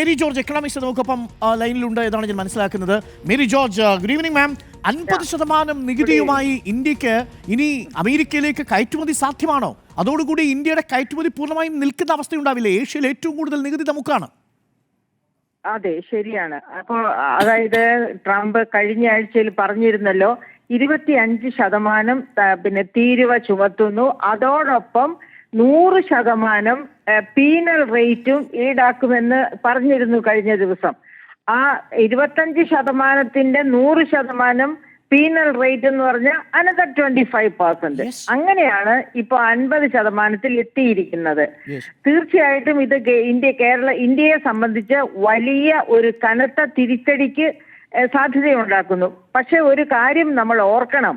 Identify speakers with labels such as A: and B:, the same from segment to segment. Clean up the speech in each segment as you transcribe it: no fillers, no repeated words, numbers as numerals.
A: Mary George economics നമുക്കൊപ്പം ലൈനിലുണ്ട് എന്നാണ് ഞാൻ മനസ്സിലാക്കുന്നത്. മേരി ജോർജ്, ഗുഡ് ഈവനിങ് മാം. 50% നികുതിയുമായി ഇന്ത്യക്ക് ഇനി അമേരിക്കയിലേക്ക് കയറ്റുമതി സാധ്യമാണോ? അതോടുകൂടി ഇന്ത്യയുടെ കയറ്റുമതി പൂർണ്ണമായും നിൽക്കുന്ന അവസ്ഥയുണ്ടാവില്ലേ? ഏഷ്യയിൽ ഏറ്റവും കൂടുതൽ നികുതി നമുക്കാണ്.
B: അതെ, ശരിയാണ്. അപ്പോൾ അതായത് ട്രംപ് കഴിഞ്ഞ ആഴ്ചയിൽ പറഞ്ഞിരുന്നല്ലോ 25% പിന്നെ തീരുവ ചുമത്തുന്നു, അതോടൊപ്പം 100% പീനൽ റേറ്റും ഈടാക്കുമെന്ന് പറഞ്ഞിരുന്നു കഴിഞ്ഞ ദിവസം. ആ 25%ന്റെ 100% പീനൽ റേറ്റ് എന്ന് പറഞ്ഞാൽ അനദർ 25%. അങ്ങനെയാണ് ഇപ്പൊ 50% എത്തിയിരിക്കുന്നത്. തീർച്ചയായിട്ടും ഇത് ഇന്ത്യയെ സംബന്ധിച്ച് വലിയ ഒരു കനത്ത തിരിച്ചടിക്ക് സാധ്യതയുണ്ടാക്കുന്നു. പക്ഷെ ഒരു കാര്യം നമ്മൾ ഓർക്കണം,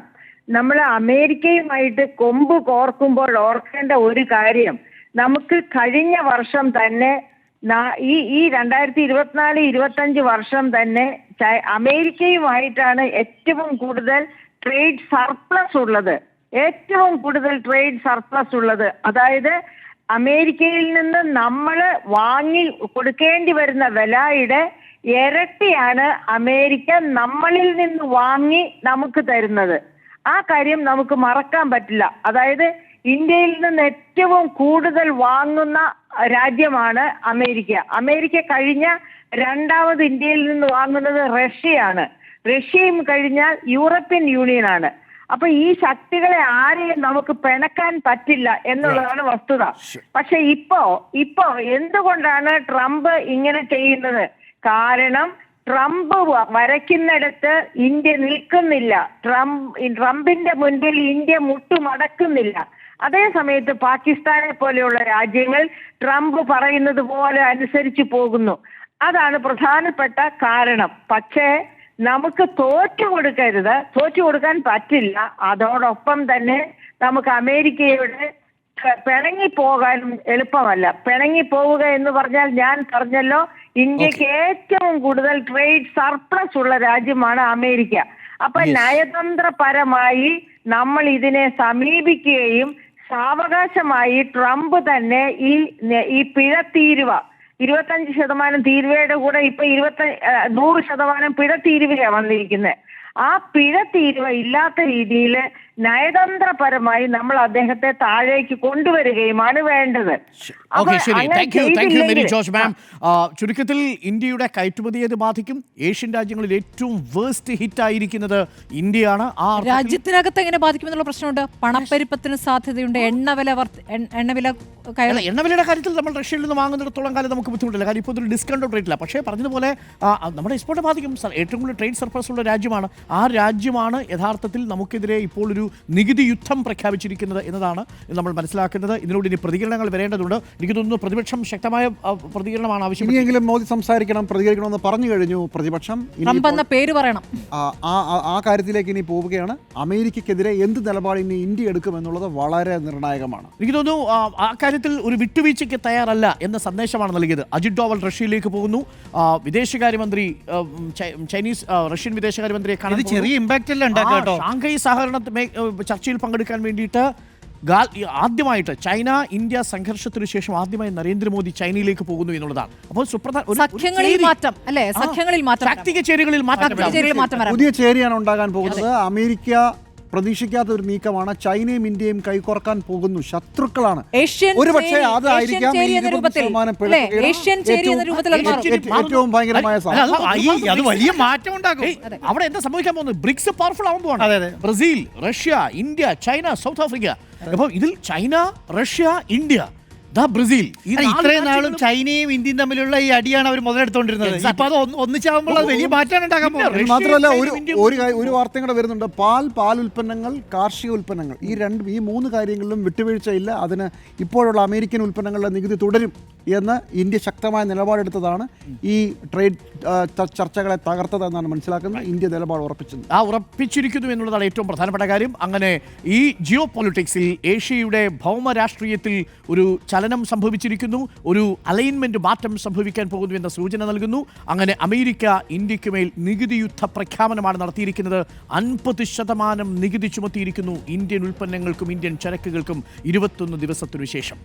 B: നമ്മൾ അമേരിക്കയുമായിട്ട് കൊമ്പ് കോർക്കുമ്പോൾ ഓർക്കേണ്ട ഒരു കാര്യം, നമുക്ക് കഴിഞ്ഞ വർഷം തന്നെ ഈ 2024-25 വർഷം തന്നെ അമേരിക്കയുമായിട്ടാണ് ഏറ്റവും കൂടുതൽ ട്രേഡ് സർപ്ലസ് ഉള്ളത്. ഏറ്റവും കൂടുതൽ ട്രേഡ് സർപ്ലസ് ഉള്ളത്. അതായത് അമേരിക്കയിൽ നിന്ന് നമ്മൾ വാങ്ങി കൊടുക്കേണ്ടി വരുന്ന വിലയുടെ ഇരട്ടിയാണ് അമേരിക്ക നമ്മളിൽ നിന്ന് വാങ്ങി നമുക്ക് തരുന്നത്. ആ കാര്യം നമുക്ക് മറക്കാൻ പറ്റില്ല. അതായത് ഇന്ത്യയിൽ നിന്ന് ഏറ്റവും കൂടുതൽ വാങ്ങുന്ന രാജ്യമാണ് അമേരിക്ക. അമേരിക്ക കഴിഞ്ഞ രണ്ടാമത് ഇന്ത്യയിൽ നിന്ന് വാങ്ങുന്നത് റഷ്യയാണ്. റഷ്യയും കഴിഞ്ഞാൽ യൂറോപ്യൻ യൂണിയനാണ്. അപ്പൊ ഈ ശക്തികളെ ആരെയും നമുക്ക് പിണക്കാൻ പറ്റില്ല എന്നുള്ളതാണ് വസ്തുത. പക്ഷെ ഇപ്പോ എന്തുകൊണ്ടാണ് ട്രംപ് ഇങ്ങനെ ചെയ്യുന്നത്? കാരണം ട്രംപ് വരയ്ക്കുന്നിടത്ത് ഇന്ത്യ നിൽക്കുന്നില്ല. ട്രംപിന്റെ മുൻപിൽ ഇന്ത്യ മുട്ടുമടക്കുന്നില്ല. അതേ സമയത്ത് പാകിസ്ഥാനെ പോലെയുള്ള രാജ്യങ്ങൾ ട്രംപ് പറയുന്നത് പോലെ അനുസരിച്ച് പോകുന്നു. അതാണ് പ്രധാനപ്പെട്ട കാരണം. പക്ഷേ നമുക്ക് തോറ്റു കൊടുക്കാൻ പറ്റില്ല. അതോടൊപ്പം തന്നെ നമുക്ക് അമേരിക്കയുടെ പിണങ്ങിപ്പോകാനും എളുപ്പമല്ല. പിണങ്ങിപ്പോവുക എന്ന് പറഞ്ഞാൽ ഞാൻ പറഞ്ഞല്ലോ, ഇന്ത്യക്ക് ഏറ്റവും കൂടുതൽ ട്രേഡ് സർപ്ലസ് ഉള്ള രാജ്യമാണ് അമേരിക്ക. അപ്പൊ നയതന്ത്രപരമായി നമ്മൾ ഇതിനെ സമീപിക്കുകയും സാവകാശമായി ട്രംപ് തന്നെ ഈ പിഴ തീരുവ 25% തീരുവയുടെ കൂടെ ഇപ്പൊ 100% പിഴ തീരുവയാണ് വന്നിരിക്കുന്നത്. ആ പിഴ തീരുവ ഇല്ലാത്ത രീതിയിൽ നയതന്ത്രപരമായി നമ്മൾ അദ്ദേഹത്തെ താഴേക്ക് കൊണ്ടുവരികയുമാണ് വേണ്ടത്.
A: ചുരുക്കത്തിൽ ഇന്ത്യയുടെ കയറ്റുമതിയെ ഇത് ബാധിക്കും. ഏഷ്യൻ രാജ്യങ്ങളിൽ ഏറ്റവും വേസ്റ്റ് ഹിറ്റ് ആയിരിക്കുന്നത് ഇന്ത്യയാണ്. ആ
C: രാജ്യത്തിനകത്ത് എങ്ങനെ ബാധിക്കുമെന്നുള്ള പ്രശ്നമുണ്ട്. പണപ്പെരുപ്പത്തിന് സാധ്യതയുണ്ട്.
A: എണ്ണവിലയുടെ കാര്യത്തിൽ നമ്മൾ റഷ്യയിൽ നിന്ന് വാങ്ങുന്നിടത്തോളം കാലം നമുക്ക് ബുദ്ധിമുട്ടില്ല. കാര്യം ഇപ്പോൾ ഒരു ഡിസ്കൗണ്ട് റേറ്റില്ല. പക്ഷേ പറഞ്ഞതുപോലെ നമ്മുടെ എക്സ്പോർട്ട് ബാധിക്കും. ഏറ്റവും കൂടുതൽ ട്രേഡ് സർപ്ലസ് ഉള്ള രാജ്യമാണ്. ആ രാജ്യമാണ് യഥാർത്ഥത്തിൽ നമുക്കെതിരെ ഇപ്പോൾ ഒരു നികുതി യുദ്ധം പ്രഖ്യാപിച്ചിരിക്കുന്നത് എന്നതാണ് നമ്മൾ മനസ്സിലാക്കുന്നത്. ഇതിനോട് ഇനി പ്രതികരണങ്ങൾ വരേണ്ടതുണ്ട്. എനിക്ക് തോന്നുന്നു പ്രതിപക്ഷം ശക്തമായ പ്രതികരണമാണ് ആവശ്യം.
D: ഇനിയെങ്കിലും മോദി പ്രതികരിക്കണമെന്ന് പറഞ്ഞു കഴിഞ്ഞു പ്രതിപക്ഷം.
C: പേര് പറയണം.
D: ആ കാര്യത്തിലേക്ക് ഇനി പോവുകയാണ്. അമേരിക്കക്കെതിരെ എന്ത് നിലപാട് ഇനി ഇന്ത്യ എടുക്കുമെന്നുള്ളത് വളരെ നിർണായകമാണ്.
A: എനിക്ക് തോന്നുന്നു ആ കാര്യത്തിൽ ഒരു വിട്ടുവീഴ്ചയ്ക്ക് തയ്യാറല്ല എന്ന സന്ദേശമാണ് നൽകിയത്. അജിത് ഡോവൽ റഷ്യയിലേക്ക് പോകുന്നു. വിദേശകാര്യമന്ത്രി റഷ്യൻ വിദേശകാര്യമന്ത്രിയെ കാണാൻ
E: ചെറിയ ഇമ്പാക്റ്റ് അല്ല ഉണ്ടാക്കുക.
A: ഷാങ്ഹായ് സഹകരണ ചർച്ചയിൽ പങ്കെടുക്കാൻ വേണ്ടിയിട്ട് ആദ്യമായിട്ട് ചൈന ഇന്ത്യ സംഘർഷത്തിനു ശേഷം ആദ്യമായി നരേന്ദ്രമോദി ചൈനയിലേക്ക് പോകുന്നു എന്നുള്ളതാണ്. അപ്പോൾ
D: പുതിയ ചേരിയാണ് ഉണ്ടാകാൻ പോകുന്നത്. അമേരിക്ക പ്രതീക്ഷിക്കാത്ത ഒരു നീക്കമാണ്. ചൈനയും ഇന്ത്യയും കൈകോർക്കാൻ പോകുന്നു. ശത്രുക്കളാണ്. ഒരുപക്ഷെ അതായിരിക്കാം ഏറ്റവും ഭയങ്കരമായ
E: അത് വലിയ മാറ്റം ഉണ്ടാകും.
A: അവിടെ എന്താ സംഭവിക്കാൻ പോകുന്നത്? ബ്രിക്സ് പവർഫുൾ ആവാൻ പോവാണ്. Brazil, Russia, India, China, south Africa. അപ്പോൾ ഇതിൽ ചൈന, റഷ്യ, ഇന്ത്യ, ബ്രസീൽ,
E: ഇത്രയും നാളും ചൈനയും ഇന്ത്യയും തമ്മിലുള്ള ഈ അടിയാണ് അവർ മുതലെടുത്തോണ്ടിരുന്നത്. ഇപ്പൊ അത് ഒന്നിച്ചാകുമ്പോൾ വലിയ മാറ്റമാണ് ഉണ്ടാക്കാൻ പോകുന്നത്.
D: മാത്രമല്ല ഒരു വാർത്തയും കൂടെ വരുന്നുണ്ട്. പാൽ ഉൽപ്പന്നങ്ങൾ, കാർഷിക ഉൽപ്പന്നങ്ങൾ, ഈ മൂന്ന് കാര്യങ്ങളിലും വിട്ടുവീഴ്ചയില്ല. അതിന് ഇപ്പോഴുള്ള അമേരിക്കൻ ഉൽപ്പന്നങ്ങളുടെ നികുതി തുടരും എന്ന് ഇന്ത്യ ശക്തമായ നിലപാടെടുത്തതാണ് ഈ ട്രേഡ് ചർച്ചകളെ തകർത്തതെന്നാണ് മനസ്സിലാക്കുന്നത്. ഇന്ത്യ നിലപാട്
A: ഉറപ്പിച്ചിരിക്കുന്നു എന്നുള്ളതാണ് ഏറ്റവും പ്രധാനപ്പെട്ട കാര്യം. അങ്ങനെ ഈ ജിയോ പൊളിറ്റിക്സിൽ ഏഷ്യയുടെ ഭൗമ രാഷ്ട്രീയത്തിൽ ഒരു ചലനം സംഭവിച്ചിരിക്കുന്നു. ഒരു അലൈൻമെന്റ് മാറ്റം സംഭവിക്കാൻ പോകുന്നു എന്ന സൂചന നൽകുന്നു. അങ്ങനെ അമേരിക്ക ഇന്ത്യക്ക് മേൽ നികുതി യുദ്ധ പ്രഖ്യാപനമാണ് നടത്തിയിരിക്കുന്നത്. 50% നികുതി ചുമത്തിയിരിക്കുന്നു ഇന്ത്യൻ ഉൽപ്പന്നങ്ങൾക്കും ഇന്ത്യൻ ചരക്കുകൾക്കും 21 ദിവസത്തിനു ശേഷം.